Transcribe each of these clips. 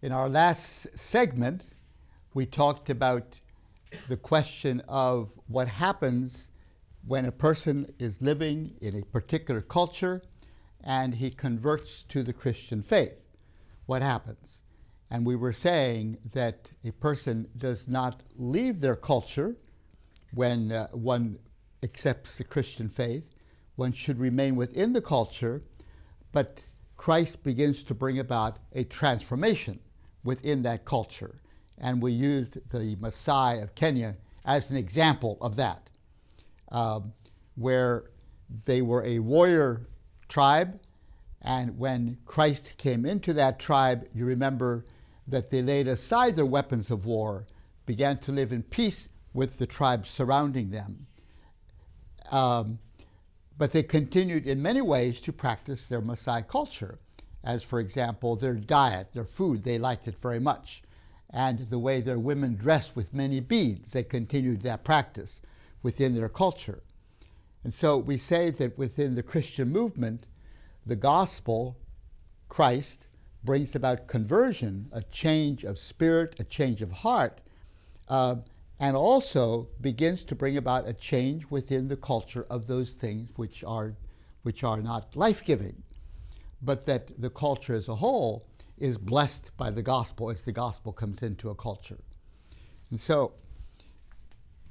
In our last segment, we talked about the question of what happens when a person is living in a particular culture and he converts to the Christian faith. What happens? And we were saying that a person does not leave their culture when one accepts the Christian faith. One should remain within the culture, but Christ begins to bring about a transformation within that culture. And we used the Maasai of Kenya as an example of that, where they were a warrior tribe, and when Christ came into that tribe, you remember that they laid aside their weapons of war, began to live in peace with the tribes surrounding them. But they continued in many ways to practice their Maasai culture, as for example, their diet, their food, they liked it very much. And the way their women dressed with many beads, they continued that practice within their culture. And so we say that within the Christian movement, the gospel, Christ, brings about conversion, a change of spirit, a change of heart, and also begins to bring about a change within the culture of those things which are not life-giving, but that the culture as a whole is blessed by the gospel as the gospel comes into a culture. And so,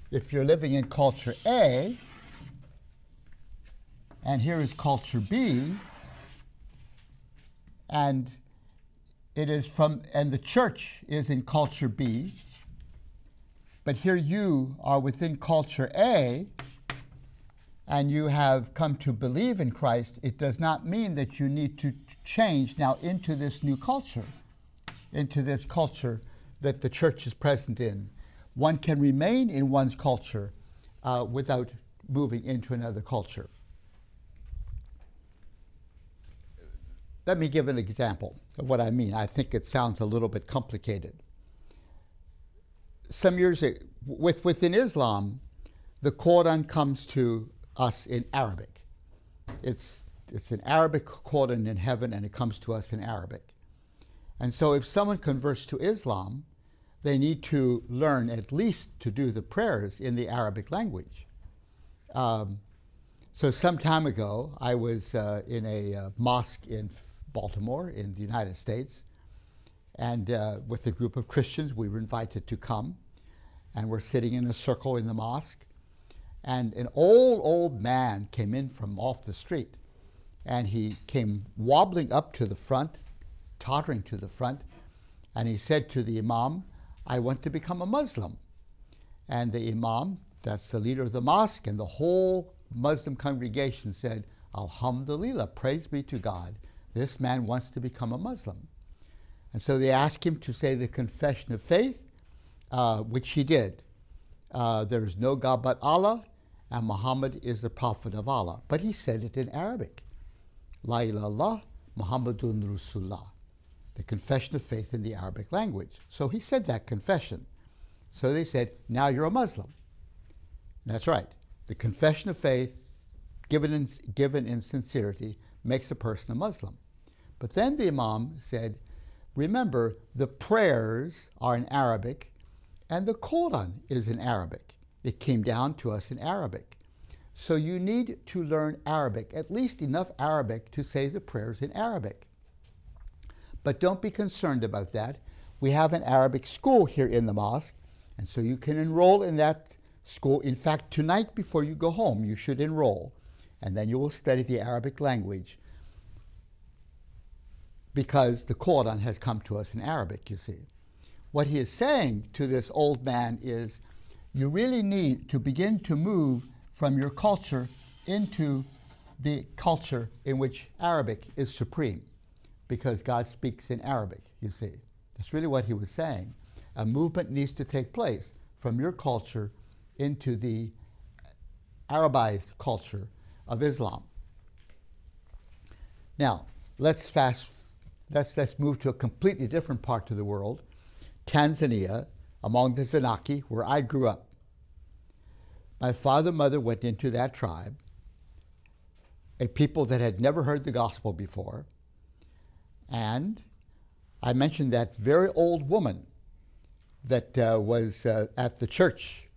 if you're living in culture A, and here is culture B, and the church is in culture B, but here you are within culture A, and you have come to believe in Christ, it does not mean that you need to change now into this new culture, into this culture that the church is present in. One can remain in one's culture without moving into another culture. Let me give an example of what I mean. I think it sounds a little bit complicated. Some years ago, within Islam, the Quran comes to us in Arabic. It's an Arabic Quran in heaven, and it comes to us in Arabic. And so if someone converts to Islam, they need to learn at least to do the prayers in the Arabic language. So some time ago, I was in a mosque in Baltimore in the United States, and with a group of Christians, we were invited to come, and we're sitting in a circle in the mosque, and an old man came in from off the street, and he came wobbling up to the front, tottering to the front, and he said to the imam, "I want to become a Muslim." And the imam, that's the leader of the mosque, and the whole Muslim congregation said, "Alhamdulillah, praise be to God. This man wants to become a Muslim." And so they asked him to say the confession of faith, which he did. There is no God but Allah, and Muhammad is the prophet of Allah. But he said it in Arabic. La ilaha illallah, Muhammadun Rasulullah. The confession of faith in the Arabic language. So he said that confession. So they said, "Now you're a Muslim." And that's right. The confession of faith, given in sincerity, makes a person a Muslim. But then the imam said, "Remember, the prayers are in Arabic, and the Quran is in Arabic. It came down to us in Arabic. So you need to learn Arabic, at least enough Arabic to say the prayers in Arabic. But don't be concerned about that. We have an Arabic school here in the mosque, and so you can enroll in that school. In fact, tonight before you go home, you should enroll, and then you will study the Arabic language, because the Quran has come to us in Arabic, you see." What he is saying to this old man is, you really need to begin to move from your culture into the culture in which Arabic is supreme, because God speaks in Arabic, you see. That's really what he was saying. A movement needs to take place from your culture into the Arabized culture of Islam. Now, let's move to a completely different part of the world, Tanzania, among the Zanaki, where I grew up. My father and mother went into that tribe, a people that had never heard the gospel before, and I mentioned that very old woman that was at the church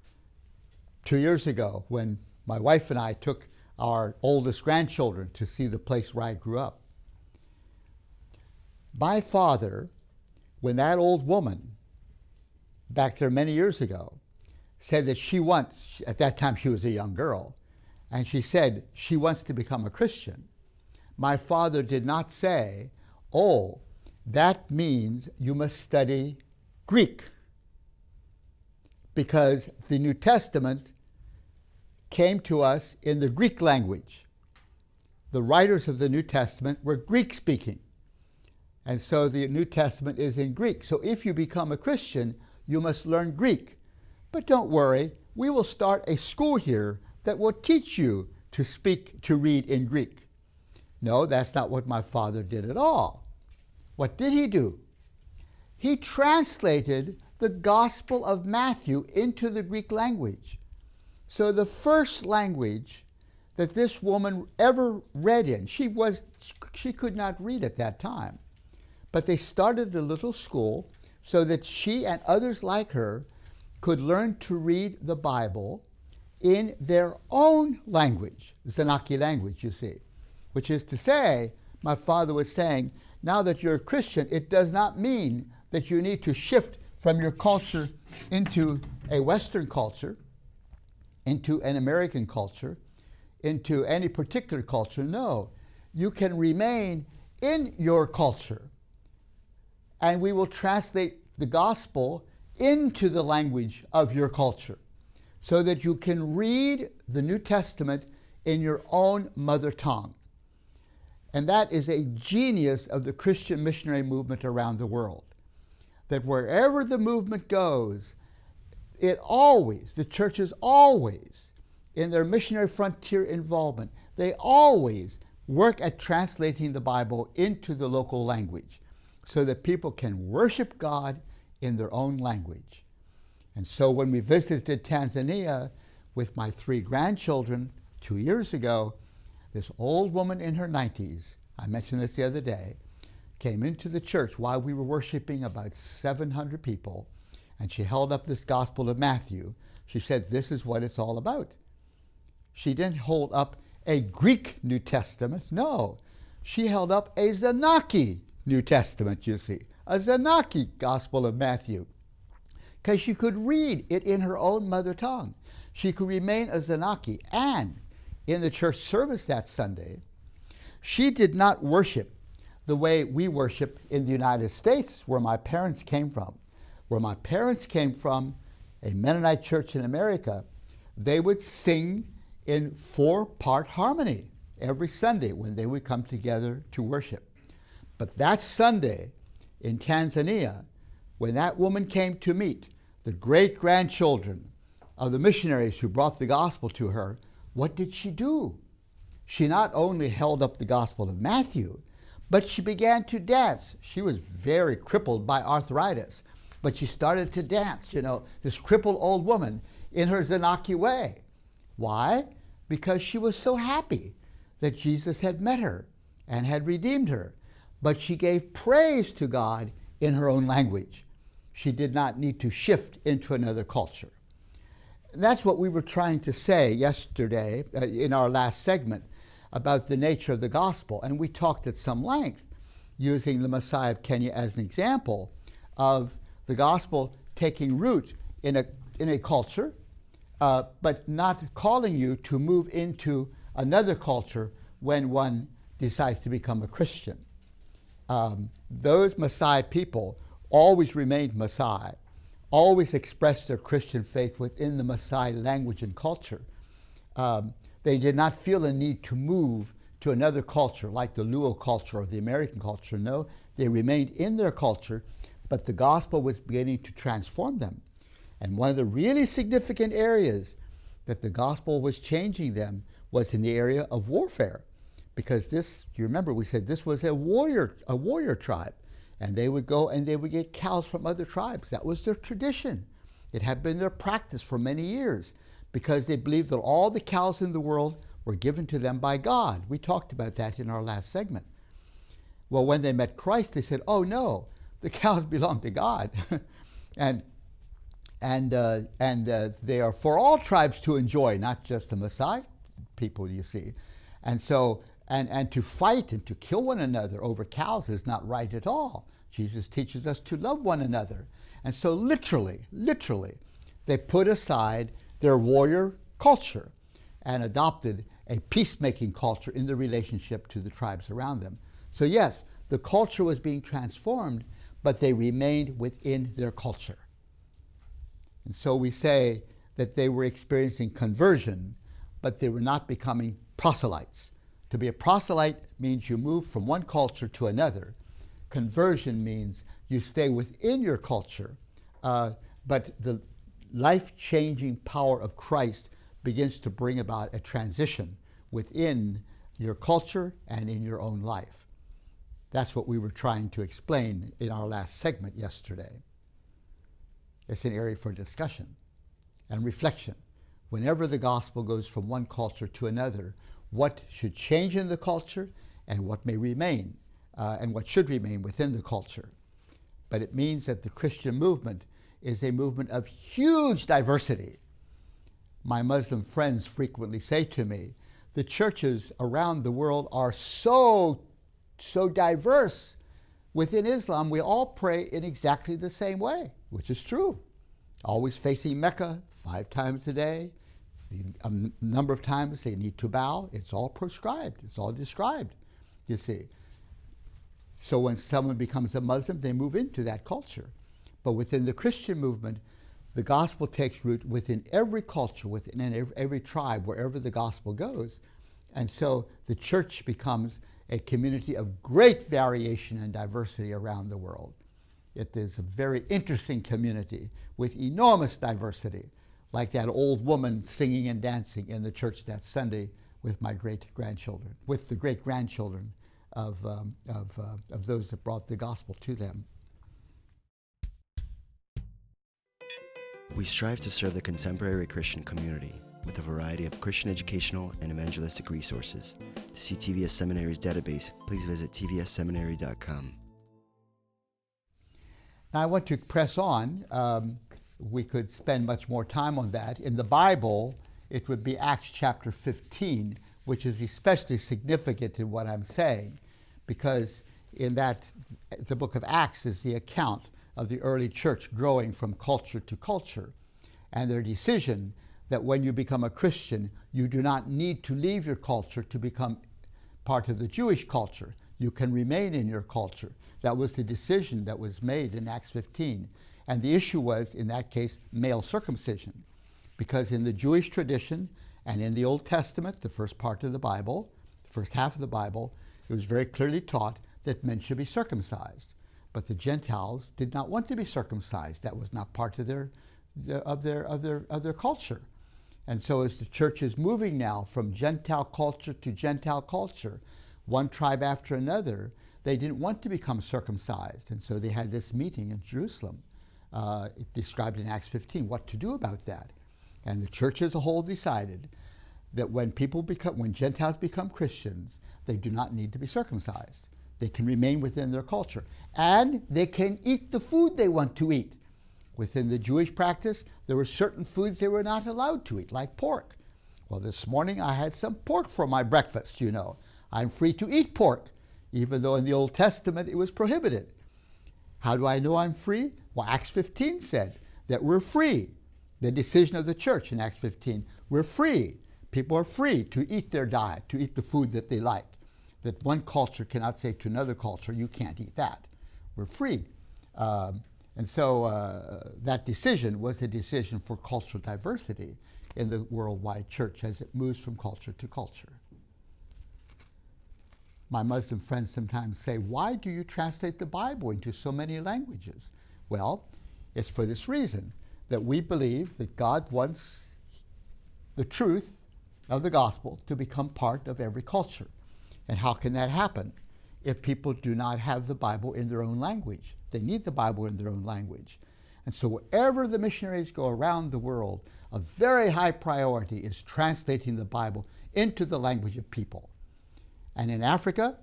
2 years ago when my wife and I took our oldest grandchildren to see the place where I grew up. My father, when that old woman, back there many years ago, said that she wants, at that time she was a young girl, and she said she wants to become a Christian, my father did not say, oh, that means you must study Greek, because the New Testament came to us in the Greek language. The writers of the New Testament were Greek-speaking, and so the New Testament is in Greek. So if you become a Christian, you must learn Greek. But don't worry, we will start a school here that will teach you to speak, to read in Greek. No, that's not what my father did at all. What did he do? He translated the Gospel of Matthew into the Greek language. So the first language that this woman ever read in, she could not read at that time, but they started a little school so that she and others like her could learn to read the Bible in their own language, Zenaki language, you see, which is to say, my father was saying, now that you're a Christian, it does not mean that you need to shift from your culture into a Western culture, into an American culture, into any particular culture. No, you can remain in your culture, and we will translate the gospel into the language of your culture so that you can read the New Testament in your own mother tongue. And that is a genius of the Christian missionary movement around the world, that wherever the movement goes, the churches always, in their missionary frontier involvement, they always work at translating the Bible into the local language so that people can worship God in their own language. And so when we visited Tanzania with my 3 grandchildren 2 years ago, this old woman in her 90s, I mentioned this the other day, came into the church while we were worshiping about 700 people, and she held up this Gospel of Matthew. She said, this is what it's all about. She didn't hold up a Greek New Testament, no. She held up a Zenaki New Testament, you see, a Zenaki Gospel of Matthew, because she could read it in her own mother tongue. She could remain a Zenaki. And in the church service that Sunday, she did not worship the way we worship in the United States, where my parents came from. Where my parents came from, a Mennonite church in America, they would sing in 4-part harmony every Sunday when they would come together to worship. But that Sunday in Tanzania, when that woman came to meet the great-grandchildren of the missionaries who brought the gospel to her, what did she do? She not only held up the Gospel of Matthew, but she began to dance. She was very crippled by arthritis, but she started to dance, this crippled old woman in her Zenaki way. Why? Because she was so happy that Jesus had met her and had redeemed her. But she gave praise to God in her own language. She did not need to shift into another culture. That's what we were trying to say yesterday in our last segment about the nature of the gospel. And we talked at some length, using the Messiah of Kenya as an example of the gospel taking root in a culture, but not calling you to move into another culture when one decides to become a Christian. Those Messiah people always remained Messiah, always expressed their Christian faith within the Messiah language and culture. They did not feel a need to move to another culture like the Luo culture or the American culture. No, they remained in their culture, but the gospel was beginning to transform them. And one of the really significant areas that the gospel was changing them was in the area of warfare. Because this, you remember we said this was a warrior tribe. And they would go and they would get cows from other tribes. That was their tradition. It had been their practice for many years because they believed that all the cows in the world were given to them by God. We talked about that in our last segment. Well, when they met Christ, they said, oh no, The cows belong to God. and they are for all tribes to enjoy, not just the Maasai people, you see. And so, and to fight and to kill one another over cows is not right at all. Jesus teaches us to love one another. And so literally, they put aside their warrior culture and adopted a peacemaking culture in the relationship to the tribes around them. So yes, the culture was being transformed, but they remained within their culture. And so we say that they were experiencing conversion, but they were not becoming proselytes. To be a proselyte means you move from one culture to another. Conversion means you stay within your culture, but the life-changing power of Christ begins to bring about a transition within your culture and in your own life. That's what we were trying to explain in our last segment yesterday. It's an area for discussion and reflection. Whenever the gospel goes from one culture to another, what should change in the culture and what may remain, and what should remain within the culture. But it means that the Christian movement is a movement of huge diversity. My Muslim friends frequently say to me, the churches around the world are so diverse. Within Islam, we all pray in exactly the same way, which is true. Always facing Mecca 5 times a day. A number of times they need to bow. It's all prescribed. It's all described, you see. So when someone becomes a Muslim, they move into that culture. But within the Christian movement, the gospel takes root within every culture, within every tribe, wherever the gospel goes. And so the church becomes a community of great variation and diversity around the world. It is a very interesting community with enormous diversity, like that old woman singing and dancing in the church that Sunday with my great-grandchildren, with the great-grandchildren of those that brought the gospel to them. We strive to serve the contemporary Christian community with a variety of Christian educational and evangelistic resources. To see TVS Seminary's database, please visit tvsseminary.com. Now I want to press on. We could spend much more time on that. In the Bible, it would be Acts chapter 15, which is especially significant in what I'm saying, because in that, the book of Acts is the account of the early church growing from culture to culture, and their decision that when you become a Christian, you do not need to leave your culture to become part of the Jewish culture. You can remain in your culture. That was the decision that was made in Acts 15. And the issue was, in that case, male circumcision. Because in the Jewish tradition and in the Old Testament, the first part of the Bible, the first half of the Bible, it was very clearly taught that men should be circumcised. But the Gentiles did not want to be circumcised. That was not part of their culture. And so as the church is moving now from Gentile culture to Gentile culture, one tribe after another, they didn't want to become circumcised. And so they had this meeting in Jerusalem, described in Acts 15, what to do about that. And the church as a whole decided that when Gentiles become Christians, they do not need to be circumcised. They can remain within their culture. And they can eat the food they want to eat. Within the Jewish practice, there were certain foods they were not allowed to eat, like pork. Well, this morning I had some pork for my breakfast, you know. I'm free to eat pork, even though in the Old Testament it was prohibited. How do I know I'm free? Well, Acts 15 said that we're free. The decision of the church in Acts 15, we're free. People are free to eat their diet, to eat the food that they like. That one culture cannot say to another culture, you can't eat that. We're free. And so that decision was a decision for cultural diversity in the worldwide church as it moves from culture to culture. My Muslim friends sometimes say, why do you translate the Bible into so many languages? Well, it's for this reason, that we believe that God wants the truth of the gospel to become part of every culture. And how can that happen if people do not have the Bible in their own language? They need the Bible in their own language. And so wherever the missionaries go around the world, a very high priority is translating the Bible into the language of people. And in Africa,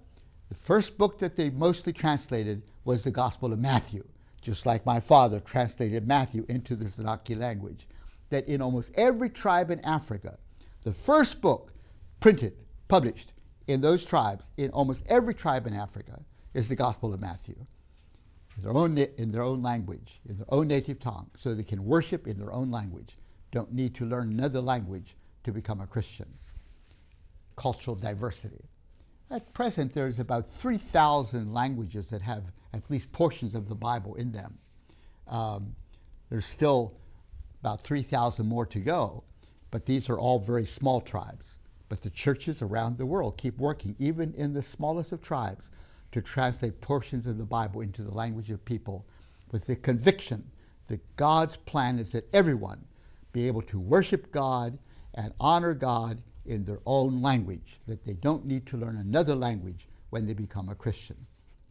the first book that they mostly translated was the Gospel of Matthew, just like my father translated Matthew into the Zenaki language. That in almost every tribe in Africa, the first book printed, published in those tribes, in almost every tribe in Africa, is the Gospel of Matthew, in their own language, in their own native tongue, so they can worship in their own language. Don't need to learn another language to become a Christian. Cultural diversity. At present, there's about 3,000 languages that have at least portions of the Bible in them. There's still about 3,000 more to go, but these are all very small tribes. But the churches around the world keep working, even in the smallest of tribes, to translate portions of the Bible into the language of people with the conviction that God's plan is that everyone be able to worship God and honor God in their own language, that they don't need to learn another language when they become a Christian.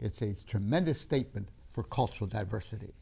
It's a tremendous statement for cultural diversity.